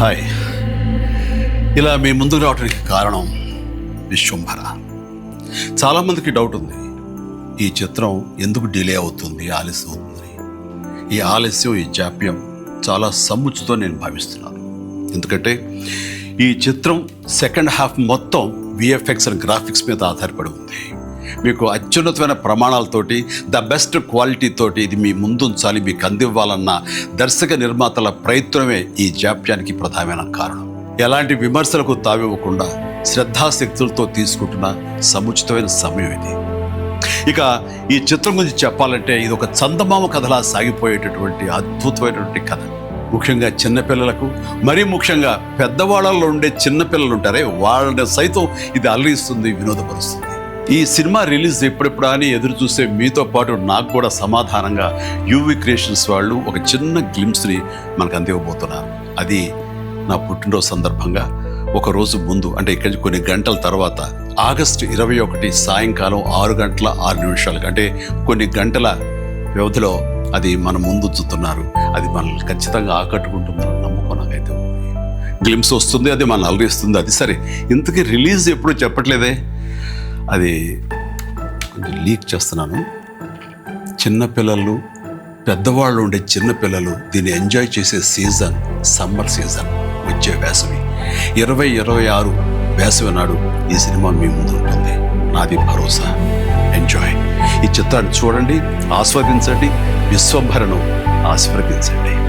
Hi. ఇలా మీ ముందుకు రావడానికి కారణం విశ్వంభర. చాలామందికి డౌట్ ఉంది, ఈ చిత్రం ఎందుకు డిలే అవుతుంది, ఆలస్యం అవుతుందని. ఈ ఆలస్యం, ఈ జాప్యం చాలా సముచితం నేను భావిస్తున్నాను. ఎందుకంటే ఈ చిత్రం సెకండ్ హాఫ్ మొత్తం విఎఫ్ఎక్స్ అండ్ గ్రాఫిక్స్ మీద ఆధారపడి ఉంది. మీకు అత్యున్నతమైన ప్రమాణాలతోటి, ద బెస్ట్ క్వాలిటీతోటి ఇది మీ ముందుంచాలి, మీకు అందివ్వాలన్న దర్శక నిర్మాతల ప్రయత్నమే ఈ జాప్యానికి ప్రధానమైన కారణం. ఎలాంటి విమర్శలకు తావివ్వకుండా శ్రద్ధాశక్తులతో తీసుకుంటున్న సముచితమైన సమయం ఇది. ఇక ఈ చిత్రం గురించి చెప్పాలంటే ఇది ఒక చందమామ కథలా సాగిపోయేటటువంటి అద్భుతమైనటువంటి కథ. ముఖ్యంగా చిన్నపిల్లలకు, మరీ ముఖ్యంగా పెద్దవాళ్ళలో ఉండే చిన్నపిల్లలు ఉంటారే, వాళ్ళని సైతం ఇది అలరిస్తుంది, వినోదపరుస్తుంది. ఈ సినిమా రిలీజ్ ఎప్పుడెప్పుడా అని ఎదురు చూసే మీతో పాటు నాకు కూడా సమాధానంగా యూవి క్రియేషన్స్ వాళ్ళు ఒక చిన్న గ్లిమ్స్ని మనకు అందివ్వబోతున్నారు. అది నా పుట్టినరోజు సందర్భంగా ఒక రోజు ముందు, అంటే ఇక్కడి కొన్ని గంటల తర్వాత, ఆగస్టు 21 సాయంకాలం 6:06 అంటే కొన్ని గంటల వ్యవధిలో అది మన ముందు ఉంచుతున్నారు. అది మనల్ని ఖచ్చితంగా ఆకట్టుకుంటుందని నమ్మకం నాకైతే ఉంది. గ్లిమ్స్ వస్తుంది, అది మనల్ని అలరిస్తుంది. అది సరే, ఇంతకీ రిలీజ్ ఎప్పుడు చెప్పట్లేదే, అది కొంచెం లీక్ చేస్తున్నాను. చిన్నపిల్లలు, పెద్దవాళ్ళు ఉండే చిన్నపిల్లలు దీన్ని ఎంజాయ్ చేసే సీజన్ సమ్మర్ సీజన్, వచ్చే వేసవి 2026 వేసవి నాడు ఈ సినిమా మీ ముందు ఉంటుంది. నాది భరోసా. ఎంజాయ్. ఈ చిత్రాన్ని చూడండి, ఆస్వాదించండి, విశ్వంభరను ఆశీర్వదించండి.